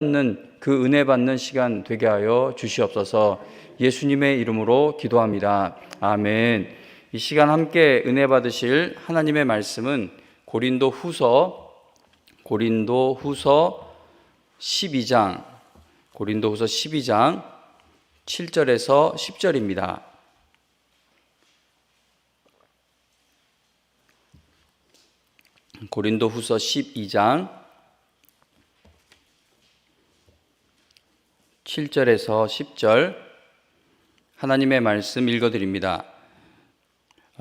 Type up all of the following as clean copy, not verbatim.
받는 그 은혜 받는 시간 되게 하여 주시옵소서. 예수님의 이름으로 기도합니다. 아멘. 이 시간 함께 은혜 받으실 하나님의 말씀은 고린도후서 12장 7절에서 10절입니다. 고린도후서 12장 7절에서 10절 하나님의 말씀 읽어드립니다.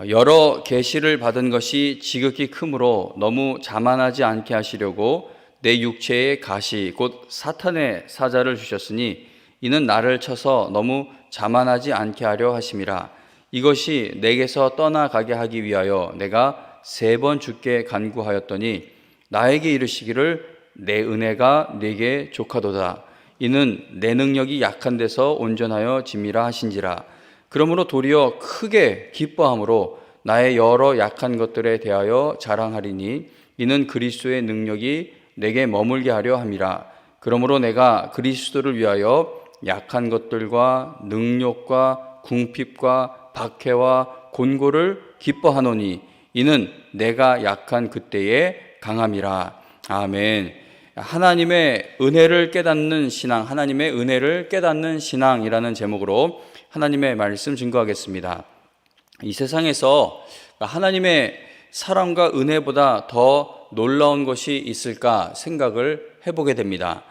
여러 계시를 받은 것이 지극히 크므로 너무 자만하지 않게 하시려고 내 육체의 가시 곧 사탄의 사자를 주셨으니 이는 나를 쳐서 너무 자만하지 않게 하려 하심이라. 이것이 내게서 떠나가게 하기 위하여 내가 3번 주께 간구하였더니 나에게 이르시기를 내 은혜가 네게 족하도다. 이는 내 능력이 약한 데서 온전하여 짐이라 하신지라. 그러므로 도리어 크게 기뻐함으로 나의 여러 약한 것들에 대하여 자랑하리니 이는 그리스도의 능력이 내게 머물게 하려 함이라. 그러므로 내가 그리스도를 위하여 약한 것들과 능욕과 궁핍과 박해와 곤고를 기뻐하노니 이는 내가 약한 그때에 강함이라. 아멘. 하나님의 은혜를 깨닫는 신앙, 하나님의 은혜를 깨닫는 신앙이라는 제목으로 하나님의 말씀 증거하겠습니다. 이 세상에서 하나님의 사랑과 은혜보다 더 놀라운 것이 있을까 생각을 해보게 됩니다.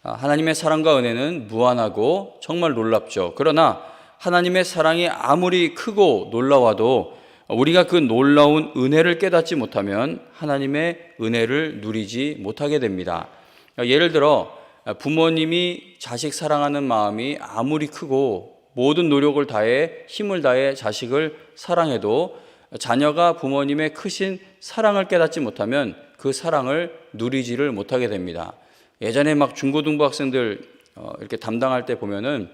하나님의 사랑과 은혜는 무한하고 정말 놀랍죠. 그러나 하나님의 사랑이 아무리 크고 놀라워도 우리가 그 놀라운 은혜를 깨닫지 못하면 하나님의 은혜를 누리지 못하게 됩니다. 예를 들어 부모님이 자식 사랑하는 마음이 아무리 크고 모든 노력을 다해 힘을 다해 자식을 사랑해도 자녀가 부모님의 크신 사랑을 깨닫지 못하면 그 사랑을 누리지를 못하게 됩니다. 예전에 막 중고등부 학생들 이렇게 담당할 때 보면은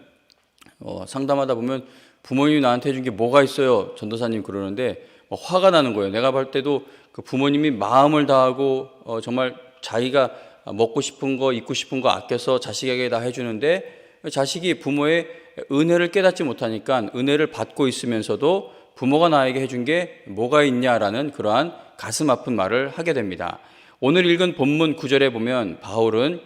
상담하다 보면 부모님이 나한테 해준 게 뭐가 있어요? 전도사님 그러는데 화가 나는 거예요. 내가 볼 때도 그 부모님이 마음을 다하고 정말 자기가 먹고 싶은 거, 입고 싶은 거 아껴서 자식에게 다 해주는데 자식이 부모의 은혜를 깨닫지 못하니까 은혜를 받고 있으면서도 부모가 나에게 해준 게 뭐가 있냐라는 그러한 가슴 아픈 말을 하게 됩니다. 오늘 읽은 본문 9절에 보면 바울은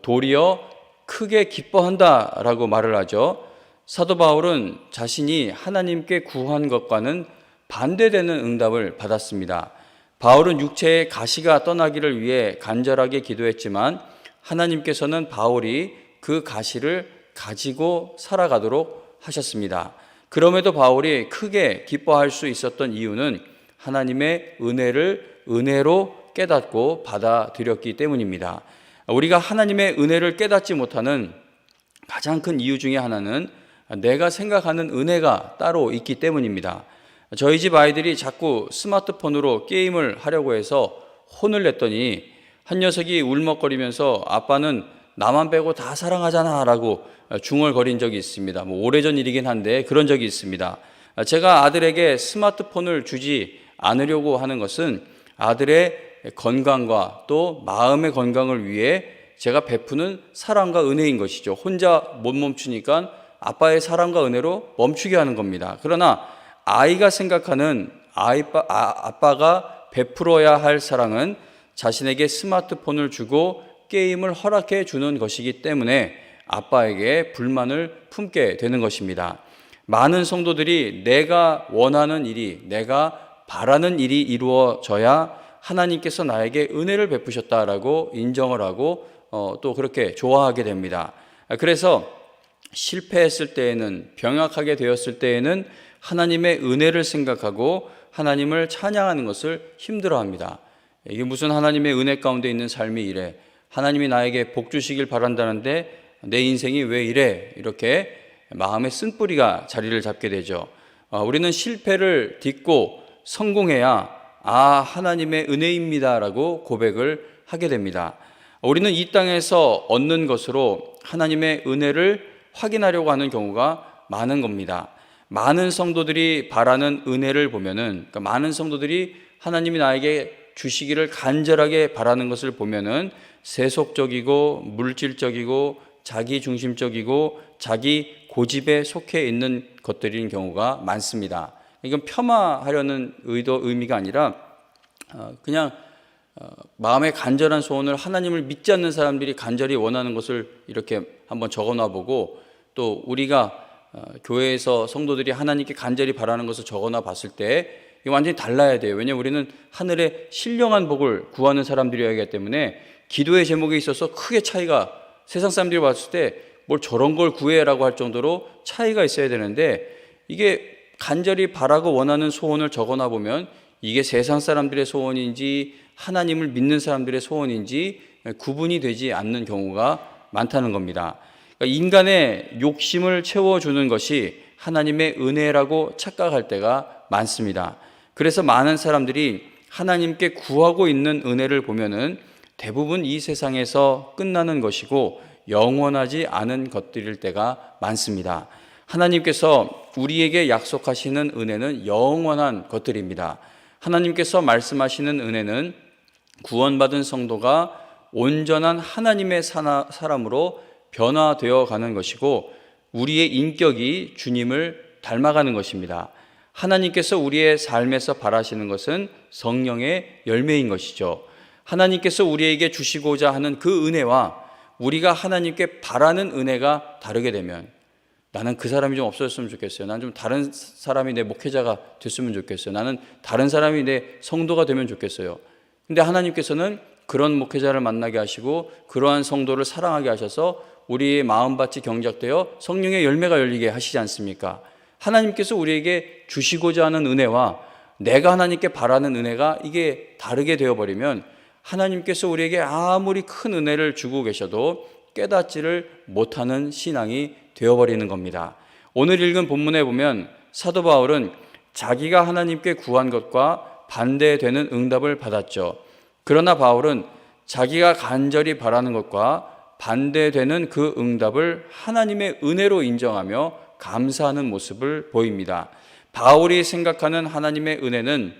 도리어 크게 기뻐한다라고 말을 하죠. 사도 바울은 자신이 하나님께 구한 것과는 반대되는 응답을 받았습니다. 바울은 육체의 가시가 떠나기를 위해 간절하게 기도했지만 하나님께서는 바울이 그 가시를 가지고 살아가도록 하셨습니다. 그럼에도 바울이 크게 기뻐할 수 있었던 이유는 하나님의 은혜를 은혜로 깨닫고 받아들였기 때문입니다. 우리가 하나님의 은혜를 깨닫지 못하는 가장 큰 이유 중에 하나는 내가 생각하는 은혜가 따로 있기 때문입니다. 저희 집 아이들이 자꾸 스마트폰으로 게임을 하려고 해서 혼을 냈더니 한 녀석이 울먹거리면서 아빠는 나만 빼고 다 사랑하잖아 라고 중얼거린 적이 있습니다. 오래전 일이긴 한데 그런 적이 있습니다. 제가 아들에게 스마트폰을 주지 않으려고 하는 것은 아들의 건강과 또 마음의 건강을 위해 제가 베푸는 사랑과 은혜인 것이죠. 혼자 못 멈추니까 아빠의 사랑과 은혜로 멈추게 하는 겁니다. 그러나 아이가 생각하는 아빠가 베풀어야 할 사랑은 자신에게 스마트폰을 주고 게임을 허락해 주는 것이기 때문에 아빠에게 불만을 품게 되는 것입니다. 많은 성도들이 내가 원하는 일이, 내가 바라는 일이 이루어져야 하나님께서 나에게 은혜를 베푸셨다라고 인정을 하고 또 그렇게 좋아하게 됩니다. 그래서 실패했을 때에는, 병약하게 되었을 때에는 하나님의 은혜를 생각하고 하나님을 찬양하는 것을 힘들어합니다. 이게 무슨 하나님의 은혜 가운데 있는 삶이 이래, 하나님이 나에게 복 주시길 바란다는데 내 인생이 왜 이래, 이렇게 마음의 쓴뿌리가 자리를 잡게 되죠. 우리는 실패를 딛고 성공해야 하나님의 은혜입니다라고 고백을 하게 됩니다. 우리는 이 땅에서 얻는 것으로 하나님의 은혜를 확인하려고 하는 경우가 많은 겁니다. 많은 성도들이 바라는 은혜를 보면은, 많은 성도들이 하나님이 나에게 주시기를 간절하게 바라는 것을 보면은 세속적이고 물질적이고 자기 중심적이고 자기 고집에 속해 있는 것들인 경우가 많습니다. 이건 폄하하려는 의미가 아니라 그냥 마음의 간절한 소원을 하나님을 믿지 않는 사람들이 간절히 원하는 것을 이렇게 한번 적어놔 보고 또 우리가 교회에서 성도들이 하나님께 간절히 바라는 것을 적어놔 봤을 때 이게 완전히 달라야 돼요. 왜냐하면 우리는 하늘의 신령한 복을 구하는 사람들이어야 하기 때문에 기도의 제목에 있어서 크게 차이가, 세상 사람들이 봤을 때 뭘 저런 걸 구해라고 할 정도로 차이가 있어야 되는데, 이게 간절히 바라고 원하는 소원을 적어놔 보면 이게 세상 사람들의 소원인지 하나님을 믿는 사람들의 소원인지 구분이 되지 않는 경우가 많다는 겁니다. 그러니까 인간의 욕심을 채워주는 것이 하나님의 은혜라고 착각할 때가 많습니다. 그래서 많은 사람들이 하나님께 구하고 있는 은혜를 보면은 대부분 이 세상에서 끝나는 것이고 영원하지 않은 것들일 때가 많습니다. 하나님께서 우리에게 약속하시는 은혜는 영원한 것들입니다. 하나님께서 말씀하시는 은혜는 구원받은 성도가 온전한 하나님의 사람으로 변화되어 가는 것이고 우리의 인격이 주님을 닮아가는 것입니다. 하나님께서 우리의 삶에서 바라시는 것은 성령의 열매인 것이죠. 하나님께서 우리에게 주시고자 하는 그 은혜와 우리가 하나님께 바라는 은혜가 다르게 되면, 나는 그 사람이 좀 없어졌으면 좋겠어요. 나는 좀 다른 사람이 내 목회자가 됐으면 좋겠어요. 나는 다른 사람이 내 성도가 되면 좋겠어요. 근데 하나님께서는 그런 목회자를 만나게 하시고 그러한 성도를 사랑하게 하셔서 우리의 마음밭이 경작되어 성령의 열매가 열리게 하시지 않습니까? 하나님께서 우리에게 주시고자 하는 은혜와 내가 하나님께 바라는 은혜가 이게 다르게 되어버리면 하나님께서 우리에게 아무리 큰 은혜를 주고 계셔도 깨닫지를 못하는 신앙이 되어버리는 겁니다. 오늘 읽은 본문에 보면 사도 바울은 자기가 하나님께 구한 것과 반대되는 응답을 받았죠. 그러나 바울은 자기가 간절히 바라는 것과 반대되는 그 응답을 하나님의 은혜로 인정하며 감사하는 모습을 보입니다. 바울이 생각하는 하나님의 은혜는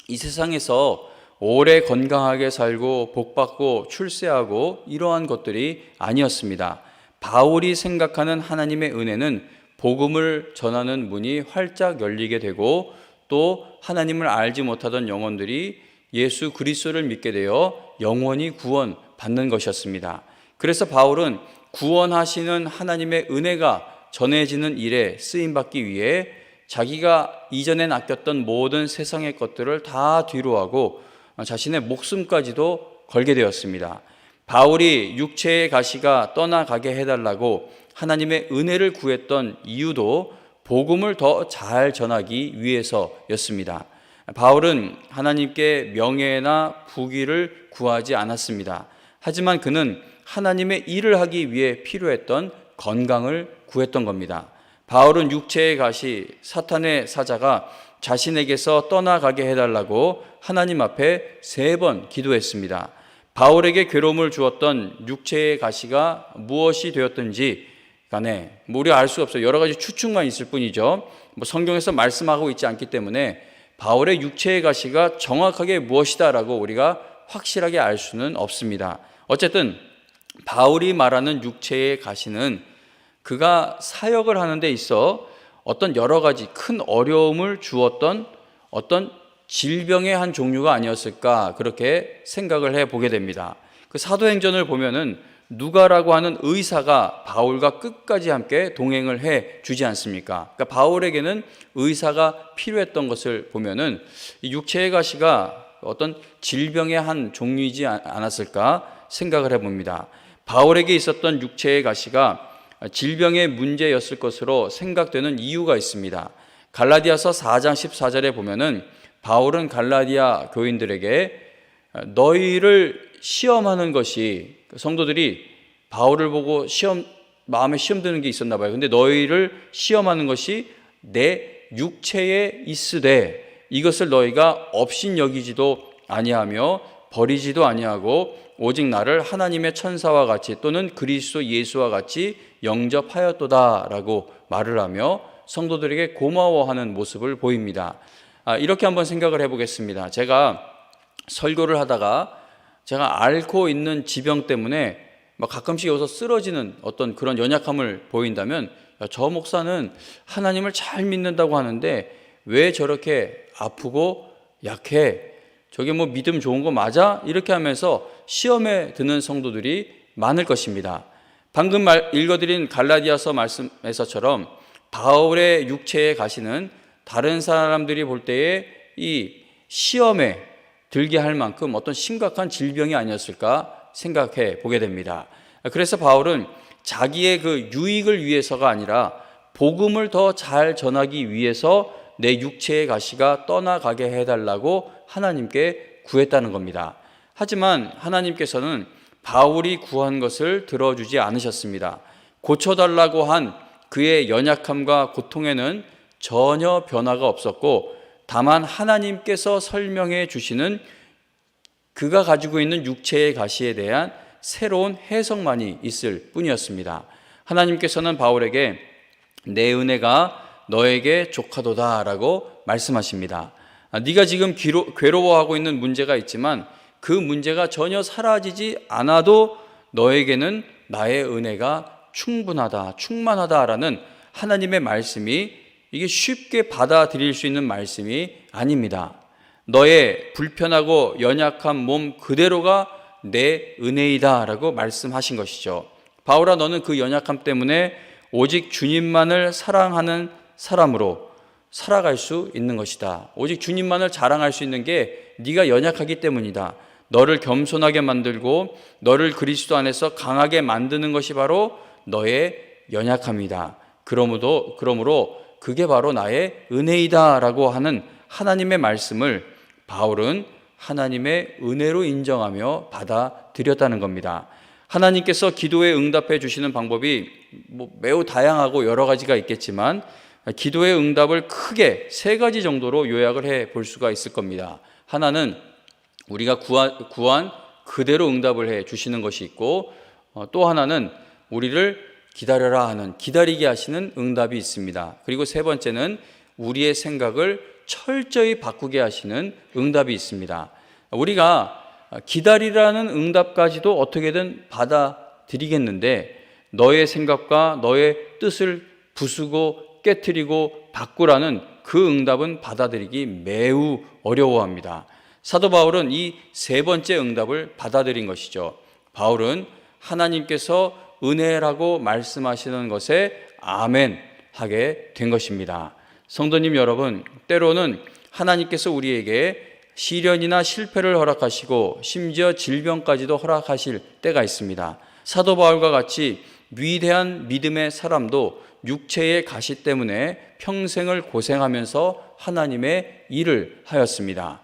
이 세상에서 오래 건강하게 살고 복받고 출세하고 이러한 것들이 아니었습니다. 바울이 생각하는 하나님의 은혜는 복음을 전하는 문이 활짝 열리게 되고 또 하나님을 알지 못하던 영혼들이 예수 그리스도를 믿게 되어 영원히 구원받는 것이었습니다. 그래서 바울은 구원하시는 하나님의 은혜가 전해지는 일에 쓰임받기 위해 자기가 이전엔 아꼈던 모든 세상의 것들을 다 뒤로하고 자신의 목숨까지도 걸게 되었습니다. 바울이 육체의 가시가 떠나가게 해달라고 하나님의 은혜를 구했던 이유도 복음을 더 잘 전하기 위해서였습니다. 바울은 하나님께 명예나 부귀를 구하지 않았습니다. 하지만 그는 하나님의 일을 하기 위해 필요했던 건강을 구했던 겁니다. 바울은 육체의 가시, 사탄의 사자가 자신에게서 떠나가게 해달라고 하나님 앞에 3번 기도했습니다. 바울에게 괴로움을 주었던 육체의 가시가 무엇이 되었든지 간에 우리가 알 수 없어요. 여러 가지 추측만 있을 뿐이죠. 성경에서 말씀하고 있지 않기 때문에 바울의 육체의 가시가 정확하게 무엇이다라고 우리가 확실하게 알 수는 없습니다. 어쨌든 바울이 말하는 육체의 가시는 그가 사역을 하는 데 있어 어떤 여러 가지 큰 어려움을 주었던 어떤 질병의 한 종류가 아니었을까, 그렇게 생각을 해보게 됩니다. 그 사도행전을 보면은 누가라고 하는 의사가 바울과 끝까지 함께 동행을 해 주지 않습니까? 그러니까 바울에게는 의사가 필요했던 것을 보면은 이 육체의 가시가 어떤 질병의 한 종류이지 않았을까 생각을 해봅니다. 바울에게 있었던 육체의 가시가 질병의 문제였을 것으로 생각되는 이유가 있습니다. 갈라디아서 4장 14절에 보면은 바울은 갈라디아 교인들에게 너희를 시험하는 것이, 성도들이 바울을 보고 마음에 시험 드는 게 있었나 봐요. 근데 너희를 시험하는 것이 내 육체에 있으되 이것을 너희가 업신 여기지도 아니하며 버리지도 아니하고 오직 나를 하나님의 천사와 같이 또는 그리스도 예수와 같이 영접하였도다라고 말을 하며 성도들에게 고마워하는 모습을 보입니다. 이렇게 한번 생각을 해보겠습니다. 제가 설교를 하다가 제가 앓고 있는 지병 때문에 막 가끔씩 여기서 쓰러지는 어떤 그런 연약함을 보인다면, 야, 저 목사는 하나님을 잘 믿는다고 하는데 왜 저렇게 아프고 약해? 저게 뭐 믿음 좋은 거 맞아? 이렇게 하면서 시험에 드는 성도들이 많을 것입니다. 방금 읽어드린 갈라디아서 말씀에서처럼 바울의 육체에 가시는 다른 사람들이 볼 때에 이 시험에 들게 할 만큼 어떤 심각한 질병이 아니었을까 생각해 보게 됩니다. 그래서 바울은 자기의 그 유익을 위해서가 아니라 복음을 더 잘 전하기 위해서 내 육체의 가시가 떠나가게 해달라고 하나님께 구했다는 겁니다. 하지만 하나님께서는 바울이 구한 것을 들어주지 않으셨습니다. 고쳐달라고 한 그의 연약함과 고통에는 전혀 변화가 없었고, 다만 하나님께서 설명해 주시는 그가 가지고 있는 육체의 가시에 대한 새로운 해석만이 있을 뿐이었습니다. 하나님께서는 바울에게 내 은혜가 너에게 족하도다 라고 말씀하십니다. 네가 지금 괴로워하고 있는 문제가 있지만 그 문제가 전혀 사라지지 않아도 너에게는 나의 은혜가 충분하다, 충만하다라는 하나님의 말씀이, 이게 쉽게 받아들일 수 있는 말씀이 아닙니다. 너의 불편하고 연약한 몸 그대로가 내 은혜이다 라고 말씀하신 것이죠. 바울아, 너는 그 연약함 때문에 오직 주님만을 사랑하는 사람으로 살아갈 수 있는 것이다. 오직 주님만을 자랑할 수 있는 게 네가 연약하기 때문이다. 너를 겸손하게 만들고 너를 그리스도 안에서 강하게 만드는 것이 바로 너의 연약함이다. 그러므로 그게 바로 나의 은혜이다 라고 하는 하나님의 말씀을 바울은 하나님의 은혜로 인정하며 받아들였다는 겁니다. 하나님께서 기도에 응답해 주시는 방법이 매우 다양하고 여러 가지가 있겠지만 기도의 응답을 크게 세 가지 정도로 요약을 해 볼 수가 있을 겁니다. 하나는 우리가 구한 그대로 응답을 해 주시는 것이 있고, 또 하나는 우리를 기다려라 하는, 기다리게 하시는 응답이 있습니다. 그리고 세 번째는 우리의 생각을 철저히 바꾸게 하시는 응답이 있습니다. 우리가 기다리라는 응답까지도 어떻게든 받아들이겠는데, 너의 생각과 너의 뜻을 부수고 깨트리고 바꾸라는 그 응답은 받아들이기 매우 어려워합니다. 사도 바울은 이 세 번째 응답을 받아들인 것이죠. 바울은 하나님께서 은혜라고 말씀하시는 것에 아멘 하게 된 것입니다. 성도님 여러분, 때로는 하나님께서 우리에게 시련이나 실패를 허락하시고 심지어 질병까지도 허락하실 때가 있습니다. 사도 바울과 같이 위대한 믿음의 사람도 육체의 가시 때문에 평생을 고생하면서 하나님의 일을 하였습니다.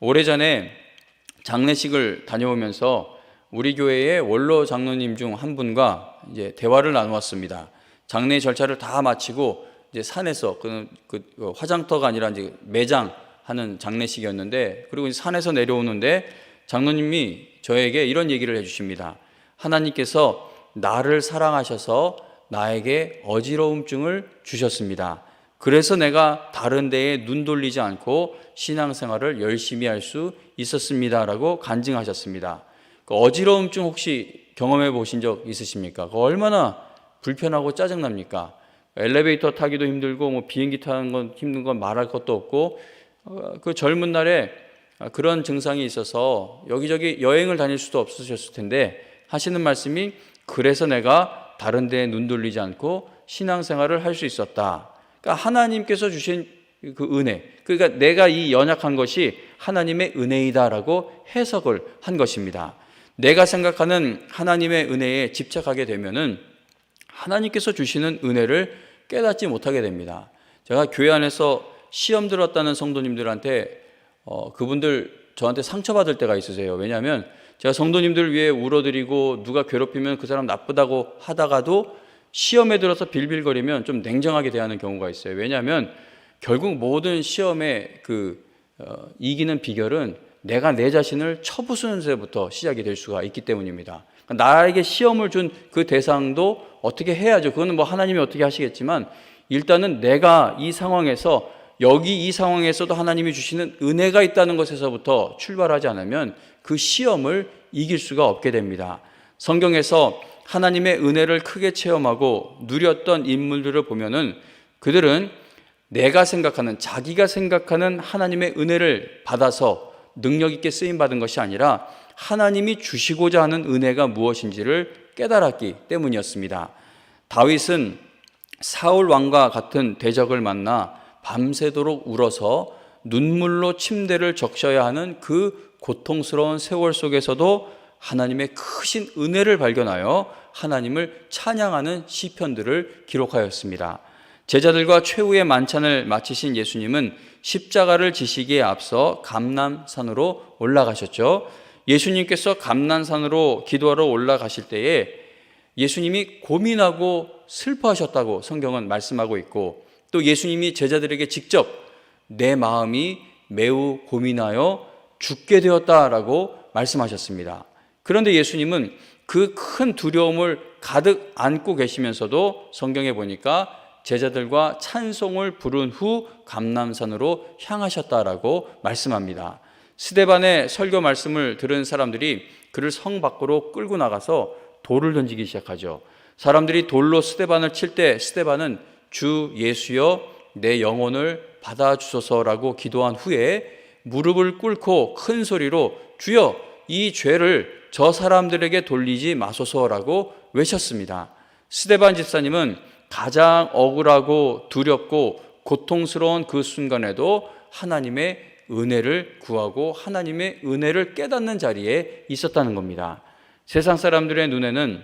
오래전에 장례식을 다녀오면서 우리 교회의 원로 장로님 중 한 분과 이제 대화를 나누었습니다. 장례 절차를 다 마치고 이제 산에서 그 화장터가 아니라 이제 매장하는 장례식이었는데, 그리고 이제 산에서 내려오는데 장로님이 저에게 이런 얘기를 해주십니다. 하나님께서 나를 사랑하셔서 나에게 어지러움증을 주셨습니다. 그래서 내가 다른 데에 눈 돌리지 않고 신앙생활을 열심히 할 수 있었습니다라고 간증하셨습니다. 그 어지러움증 혹시 경험해 보신 적 있으십니까? 그거 얼마나 불편하고 짜증납니까? 엘리베이터 타기도 힘들고 뭐 비행기 타는 건 힘든 건 말할 것도 없고, 그 젊은 날에 그런 증상이 있어서 여기저기 여행을 다닐 수도 없으셨을 텐데 하시는 말씀이, 그래서 내가 다른 데에 눈 돌리지 않고 신앙생활을 할 수 있었다. 그러니까 하나님께서 주신 그 은혜, 그러니까 내가 이 연약한 것이 하나님의 은혜이다라고 해석을 한 것입니다. 내가 생각하는 하나님의 은혜에 집착하게 되면은 하나님께서 주시는 은혜를 깨닫지 못하게 됩니다. 제가 교회 안에서 시험 들었다는 성도님들한테 그분들 저한테 상처받을 때가 있으세요. 왜냐하면 제가 성도님들을 위해 울어드리고 누가 괴롭히면 그 사람 나쁘다고 하다가도 시험에 들어서 빌빌거리면 좀 냉정하게 대하는 경우가 있어요. 왜냐하면 결국 모든 시험의 이기는 비결은 내가 내 자신을 쳐부수는 데부터 시작이 될 수가 있기 때문입니다. 나에게 시험을 준 그 대상도 어떻게 해야죠. 그거는 뭐 하나님이 어떻게 하시겠지만 일단은 내가 이 상황에서, 여기 이 상황에서도 하나님이 주시는 은혜가 있다는 것에서부터 출발하지 않으면 그 시험을 이길 수가 없게 됩니다. 성경에서 하나님의 은혜를 크게 체험하고 누렸던 인물들을 보면은 그들은 내가 생각하는, 자기가 생각하는 하나님의 은혜를 받아서 능력 있게 쓰임 받은 것이 아니라 하나님이 주시고자 하는 은혜가 무엇인지를 깨달았기 때문이었습니다. 다윗은 사울 왕과 같은 대적을 만나 밤새도록 울어서 눈물로 침대를 적셔야 하는 그 고통스러운 세월 속에서도 하나님의 크신 은혜를 발견하여 하나님을 찬양하는 시편들을 기록하였습니다. 제자들과 최후의 만찬을 마치신 예수님은 십자가를 지시기에 앞서 감람산으로 올라가셨죠. 예수님께서 감람산으로 기도하러 올라가실 때에 예수님이 고민하고 슬퍼하셨다고 성경은 말씀하고 있고, 또 예수님이 제자들에게 직접 내 마음이 매우 고민하여 죽게 되었다라고 말씀하셨습니다. 그런데 예수님은 그 큰 두려움을 가득 안고 계시면서도 성경에 보니까 제자들과 찬송을 부른 후 감람산으로 향하셨다라고 말씀합니다. 스데반의 설교 말씀을 들은 사람들이 그를 성 밖으로 끌고 나가서 돌을 던지기 시작하죠. 사람들이 돌로 스데반을 칠 때 스데반은 주 예수여 내 영혼을 받아주소서라고 기도한 후에 무릎을 꿇고 큰 소리로 주여 이 죄를 저 사람들에게 돌리지 마소서라고 외쳤습니다. 스데반 집사님은 가장 억울하고 두렵고 고통스러운 그 순간에도 하나님의 은혜를 구하고 하나님의 은혜를 깨닫는 자리에 있었다는 겁니다. 세상 사람들의 눈에는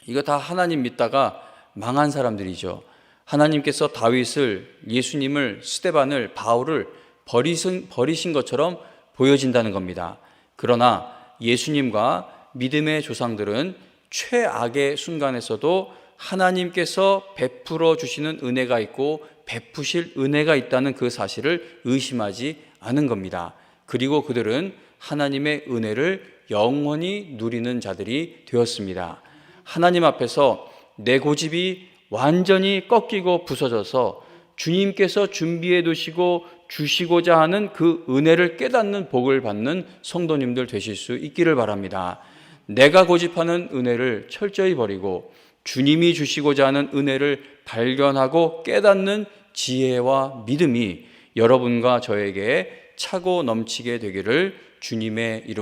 이거 다 하나님 믿다가 망한 사람들이죠. 하나님께서 다윗을, 예수님을, 스데반을, 바울을 버리신 것처럼 보여진다는 겁니다. 그러나 예수님과 믿음의 조상들은 최악의 순간에서도 하나님께서 베풀어 주시는 은혜가 있고 베푸실 은혜가 있다는 그 사실을 의심하지 않은 겁니다. 그리고 그들은 하나님의 은혜를 영원히 누리는 자들이 되었습니다. 하나님 앞에서 내 고집이 완전히 꺾이고 부서져서 주님께서 준비해 두시고 주시고자 하는 그 은혜를 깨닫는 복을 받는 성도님들 되실 수 있기를 바랍니다. 내가 고집하는 은혜를 철저히 버리고 주님이 주시고자 하는 은혜를 발견하고 깨닫는 지혜와 믿음이 여러분과 저에게 차고 넘치게 되기를 주님의 이름